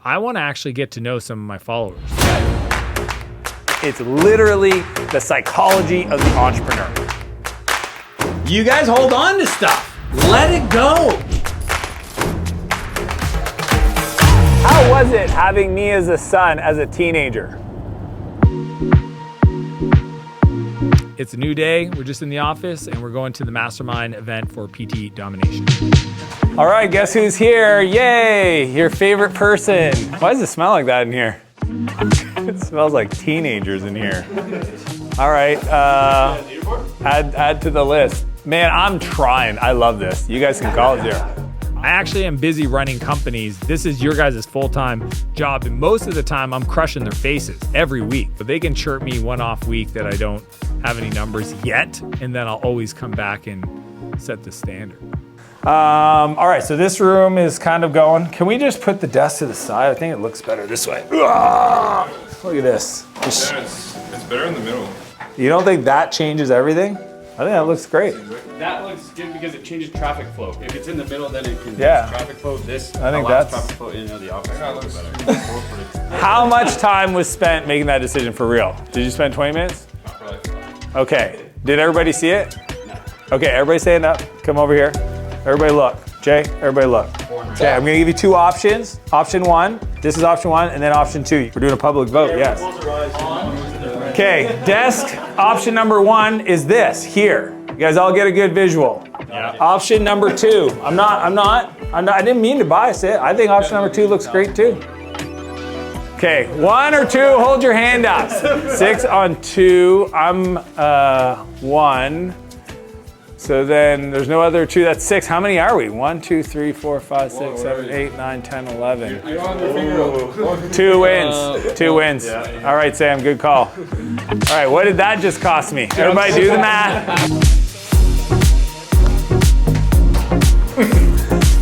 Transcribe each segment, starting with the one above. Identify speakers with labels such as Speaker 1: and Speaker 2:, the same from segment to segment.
Speaker 1: I want to actually get to know some of my followers.
Speaker 2: It's literally the psychology of the entrepreneur.
Speaker 3: You guys hold on to stuff. Let it go.
Speaker 2: How was it having me as a son as a teenager?
Speaker 1: It's a new day. We're just in the office and we're going to the mastermind event for PT domination.
Speaker 2: All right, guess who's here? Yay, your favorite person. Why does it smell like that in here? It smells like teenagers in here. All right, add to the list. Man, I'm trying. I love this. You guys can call it there.
Speaker 1: I actually am busy running companies. This is your guys' full-time job, and most of the time I'm crushing their faces every week. But they can chirp me one off week that I don't have any numbers yet, and then I'll always come back and set the standard.
Speaker 2: All right, so this room is kind of going. Can we just put the desk to the side? I think it looks better this way. Look at this.
Speaker 4: Yeah, it's better in the middle.
Speaker 2: You don't think that changes everything? I think that looks great.
Speaker 5: That looks good because it changes traffic flow. If it's in the middle, then it can
Speaker 2: Yeah.
Speaker 5: traffic flow. This
Speaker 2: I think
Speaker 5: allows
Speaker 2: that's-
Speaker 5: traffic flow in and out of the office.
Speaker 4: Yeah, it looks better.
Speaker 2: How much time was spent making that decision for real? Did you spend 20 minutes?
Speaker 4: Not really.
Speaker 2: Okay. Did everybody see it? Okay, everybody stand up. Come over here. Everybody look. Jay, everybody look. Okay, I'm gonna give you two options. Option one, this is option one, and then option two. We're doing a public vote, yes. Okay, desk, option number one is this, here. You guys all get a good visual. Yeah. Option number two, I didn't mean to bias it. I think option number two looks great too. Okay, one or two, hold your hand up. 6 on 2, I'm 1. So then there's no other 2, that's 6. How many are we? 1, 2, 3, 4, 5, 6, 7, 8, 9, 10, 11.
Speaker 4: You're on your finger.
Speaker 2: 2 wins, 2 wins. All right, Sam, good call. All right, what did that just cost me? Everybody do the math.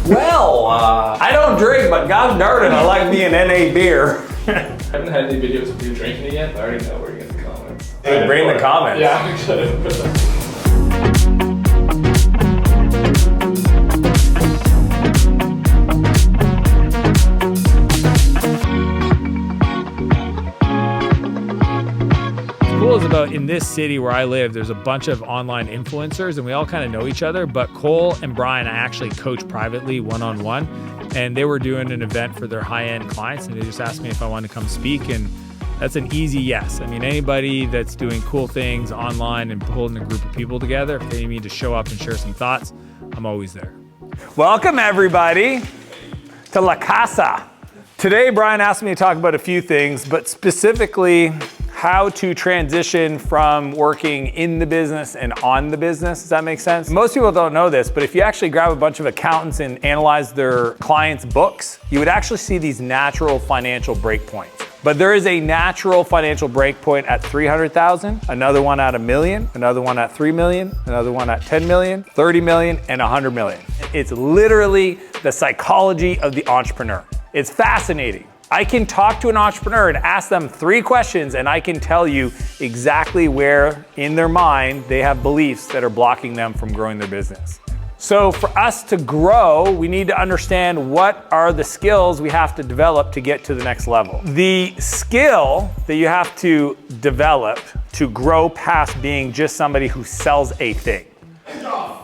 Speaker 3: Well,
Speaker 2: I don't drink, but gosh darn it, I like me an NA beer.
Speaker 4: I haven't had any videos of you drinking it yet, but I already know where you're getting the comments.
Speaker 2: Bring the comments.
Speaker 4: Yeah, I'm excited.
Speaker 1: Cool is about in this city where I live, there's a bunch of online influencers and we all kind of know each other, but Cole and Brian, I actually coach privately one-on-one, and they were doing an event for their high-end clients and they just asked me if I wanted to come speak, and that's an easy yes. I mean, anybody that's doing cool things online and holding a group of people together, if they need me to show up and share some thoughts, I'm always there.
Speaker 2: Welcome everybody to La Casa. Today, Brian asked me to talk about a few things, but specifically how to transition from working in the business and on the business. Does that make sense? Most people don't know this, but if you actually grab a bunch of accountants and analyze their clients' books, you would actually see these natural financial breakpoints. But there is a natural financial breakpoint at 300,000, another one at $1 million, another one at 3 million, another one at 10 million, 30 million, and 100 million. It's literally the psychology of the entrepreneur. It's fascinating. I can talk to an entrepreneur and ask them 3 questions and I can tell you exactly where in their mind they have beliefs that are blocking them from growing their business. So for us to grow, we need to understand what are the skills we have to develop to get to the next level. The skill that you have to develop to grow past being just somebody who sells a thing.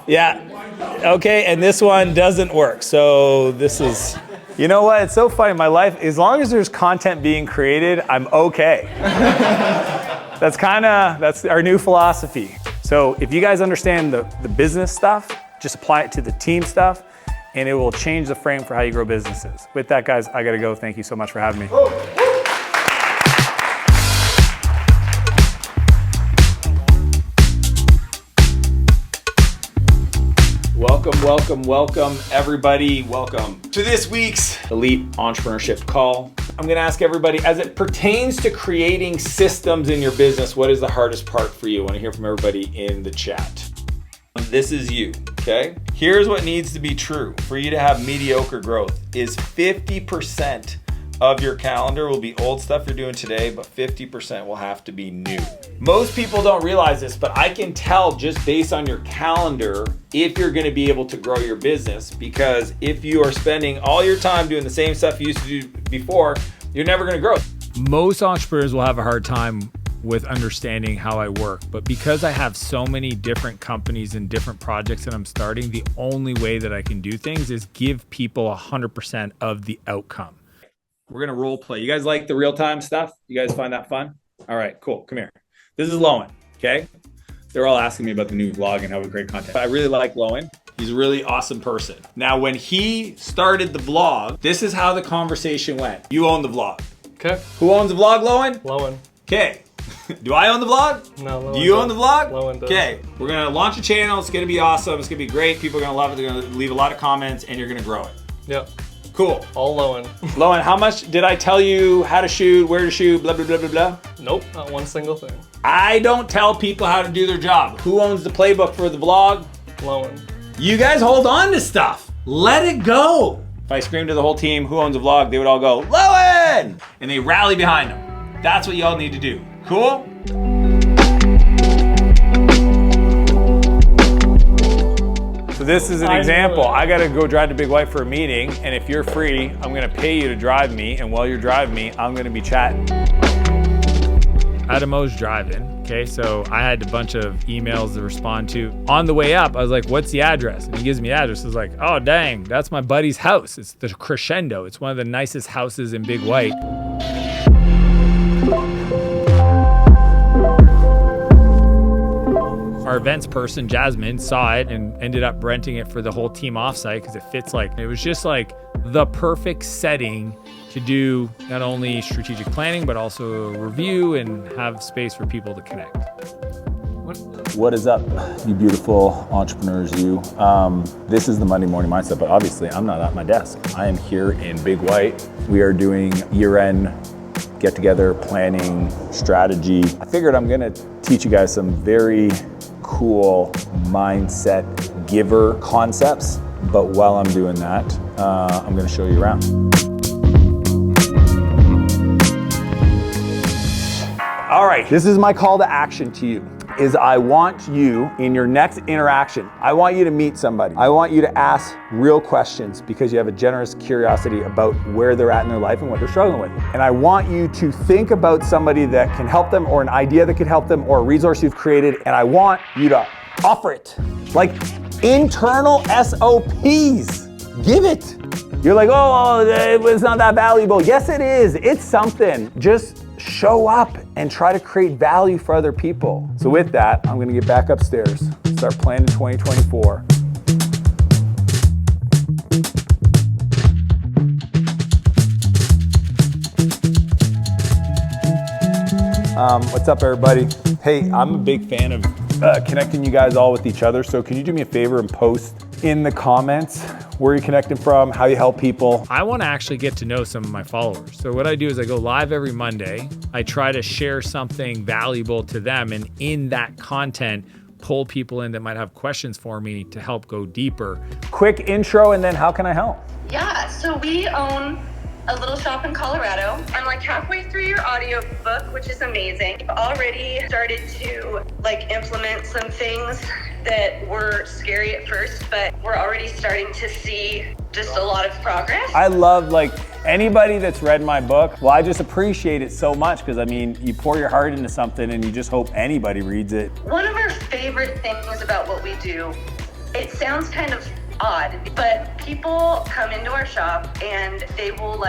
Speaker 2: Yeah, okay, and this one doesn't work. So this is, you know what, it's so funny, my life, as long as there's content being created, I'm okay. That's our new philosophy. So if you guys understand the business stuff, just apply it to the team stuff, and it will change the frame for how you grow businesses. With that, guys, I gotta go. Thank you so much for having me. Welcome, everybody. Welcome to this week's Elite Entrepreneurship Call. I'm gonna ask everybody, as it pertains to creating systems in your business, what is the hardest part for you? I wanna hear from everybody in the chat. This is you, okay? Here's what needs to be true for you to have mediocre growth is 50% of your calendar will be old stuff you're doing today, but 50% will have to be new. Most people don't realize this, but I can tell just based on your calendar if you're gonna be able to grow your business, because if you are spending all your time doing the same stuff you used to do before, you're never gonna grow.
Speaker 1: Most entrepreneurs will have a hard time with understanding how I work, but because I have so many different companies and different projects that I'm starting, the only way that I can do things is give people 100% of the outcome. We're gonna role play. You guys like the real-time stuff? You guys find that fun? All right, cool, come here. This is Lowen, okay? They're all asking me about the new vlog and how we create content. I really like Lowen. He's a really awesome person. Now, when he started the vlog, this is how the conversation went. You own the vlog.
Speaker 5: Okay.
Speaker 2: Who owns the vlog, Lowen?
Speaker 5: Lowen.
Speaker 2: Okay. Do I own the vlog?
Speaker 5: No, Lowen.
Speaker 2: Do you own the vlog?
Speaker 5: Lowen does.
Speaker 2: Okay. We're gonna launch a channel. It's gonna be awesome. It's gonna be great. People are gonna love it. They're gonna leave a lot of comments and you're gonna grow it.
Speaker 5: Yep.
Speaker 2: Cool.
Speaker 5: All Lowen.
Speaker 2: Lowen, how much did I tell you how to shoot, where to shoot, blah, blah, blah, blah, blah?
Speaker 5: Nope, not one single thing.
Speaker 2: I don't tell people how to do their job. Who owns the playbook for the vlog?
Speaker 5: Lowen.
Speaker 2: You guys hold on to stuff. Let it go. If I screamed to the whole team, who owns the vlog, they would all go, Lowen! And they rally behind him. That's what y'all need to do. Cool? So this is an example. I gotta go drive to Big White for a meeting, and if you're free, I'm gonna pay you to drive me, and while you're driving me, I'm gonna be chatting.
Speaker 1: Adamo's driving, okay? So I had a bunch of emails to respond to. On the way up, I was like, what's the address? And he gives me the address. I was like, oh, dang, that's my buddy's house. It's the Crescendo. It's one of the nicest houses in Big White. Our events person, Jasmine, saw it and ended up renting it for the whole team offsite because it fits it was just like the perfect setting to do not only strategic planning, but also a review and have space for people to connect.
Speaker 6: What is up, you beautiful entrepreneurs, you? This is the Monday Morning Mindset, but obviously I'm not at my desk. I am here in Big White. We are doing year-end get-together planning strategy. I figured I'm gonna teach you guys some very cool mindset giver concepts, but while I'm doing that, I'm gonna show you around.
Speaker 2: All right, this is my call to action to you, is I want you in your next interaction, I want you to meet somebody. I want you to ask real questions because you have a generous curiosity about where they're at in their life and what they're struggling with. And I want you to think about somebody that can help them or an idea that could help them or a resource you've created, and I want you to offer it. Like internal SOPs, give it. You're like, oh, it's not that valuable. Yes, it is, it's something. Just show up and try to create value for other people. So with that, I'm gonna get back upstairs, start planning 2024. What's up, everybody? Hey, I'm a big fan of connecting you guys all with each other. So can you do me a favor and post in the comments where you're connecting from, how you help people?
Speaker 1: I want to actually get to know some of my followers. So what I do is I go live every Monday. I try to share something valuable to them, and in that content, pull people in that might have questions for me to help go deeper.
Speaker 2: Quick intro, and then how can I help?
Speaker 7: Yeah, so we own a little shop in Colorado. I'm like halfway through your audiobook, which is amazing. I've already started to implement some things that were scary at first, but we're already starting to see just a lot of progress.
Speaker 2: I love anybody that's read my book. Well, I just appreciate it so much because I mean, you pour your heart into something and you just hope anybody reads it.
Speaker 7: One of our favorite things about what we do, it sounds kind of odd, but people come into our shop and they will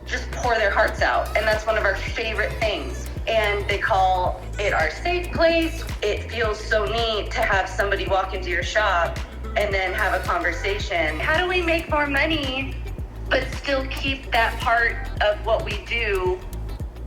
Speaker 7: just pour their hearts out, and that's one of our favorite things. And they call it our safe place. It feels so neat to have somebody walk into your shop and then have a conversation. How do we make more money but still keep that part of what we do?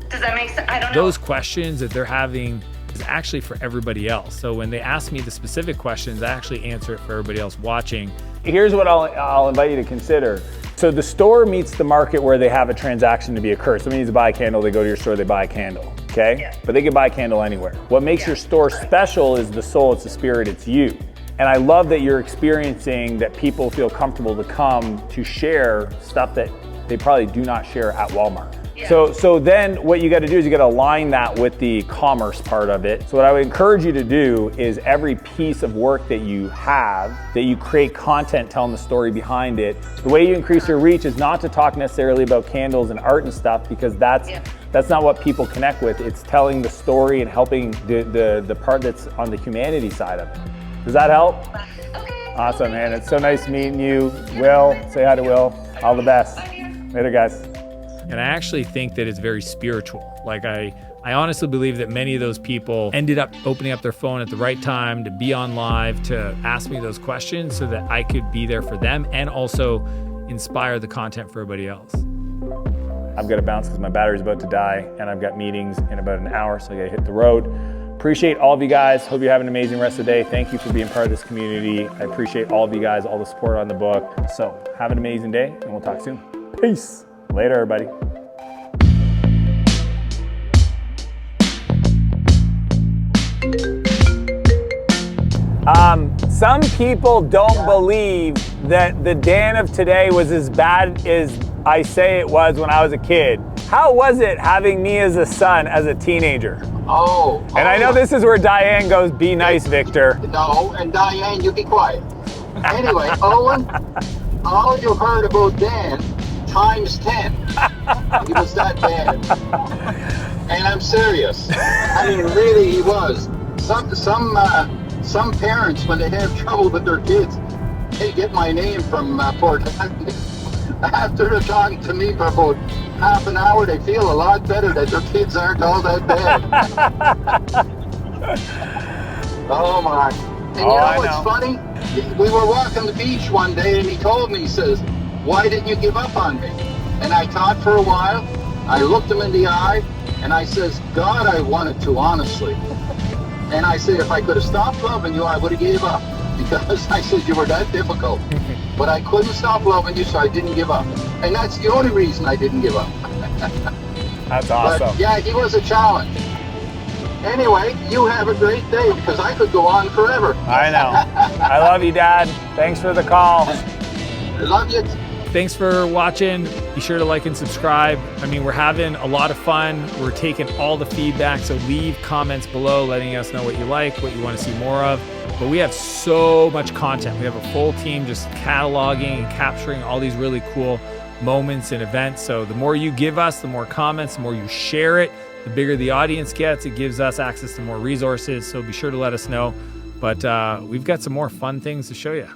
Speaker 7: Does that make sense? I don't know.
Speaker 1: Those questions that they're having is actually for everybody else. So when they ask me the specific questions, I actually answer it for everybody else watching.
Speaker 2: Here's what I'll invite you to consider. So the store meets the market where they have a transaction to be occurred. Somebody needs to buy a candle, they go to your store, they buy a candle, okay?
Speaker 7: Yeah.
Speaker 2: But they can buy a candle anywhere. What makes your store special is the soul, it's the spirit, it's you. And I love that you're experiencing that people feel comfortable to come to share stuff that
Speaker 6: they probably do not share at Walmart.
Speaker 7: Yeah.
Speaker 6: So then what you got to do is you got to align that with the commerce part of it. So what I would encourage you to do is every piece of work that you have, that you create content telling the story behind it. The way you increase your reach is not to talk necessarily about candles and art and stuff, because that's not what people connect with. It's telling the story and helping the part that's on the humanity side of it. Does that help?
Speaker 7: Okay.
Speaker 6: Awesome, man. It's so nice meeting you. Will, say hi to Will. All the best. Later, guys.
Speaker 1: And I actually think that it's very spiritual. Like I honestly believe that many of those people ended up opening up their phone at the right time to be on live, to ask me those questions so that I could be there for them and also inspire the content for everybody else.
Speaker 6: I've got to bounce because my battery's about to die and I've got meetings in about an hour, so I got to hit the road. Appreciate all of you guys. Hope you have an amazing rest of the day. Thank you for being part of this community. I appreciate all of you guys, all the support on the book. So have an amazing day and we'll talk soon. Peace. Later, everybody. Some people don't believe that the Dan of today was as bad as I say it was when I was a kid. How was it having me as a son as a teenager? And I know this is where Diane goes, be nice, Victor.
Speaker 8: No, and Diane, you be quiet. Anyway, Owen, all you heard about Dan times 10. He was that bad. And I'm serious. I mean, really, he was. Some parents, when they have trouble with their kids, they get my name from Port Anthony. After they're talking to me for about half an hour, they feel a lot better that their kids aren't all that bad. Oh my. And you know what's funny? We were walking the beach one day and he told me, he says, why didn't you give up on me? And I thought for a while, I looked him in the eye and I says, God, I wanted to, honestly. And I said, if I could have stopped loving you, I would have gave up. Because I said, you were that difficult. But I couldn't stop loving you, so I didn't give up. And that's the only reason I didn't give up.
Speaker 6: That's awesome.
Speaker 8: But yeah, he was a challenge. Anyway, you have a great day, because I could go on forever.
Speaker 6: I know. I love you, Dad. Thanks for the call.
Speaker 8: I love you.
Speaker 1: Thanks for watching. Be sure to like and subscribe. I mean, we're having a lot of fun. We're taking all the feedback, so leave comments below letting us know what you like, what you want to see more of. But we have so much content. We have a full team just cataloging and capturing all these really cool moments and events. So the more you give us, the more comments, the more you share it, the bigger the audience gets. It gives us access to more resources. So be sure to let us know. But we've got some more fun things to show you.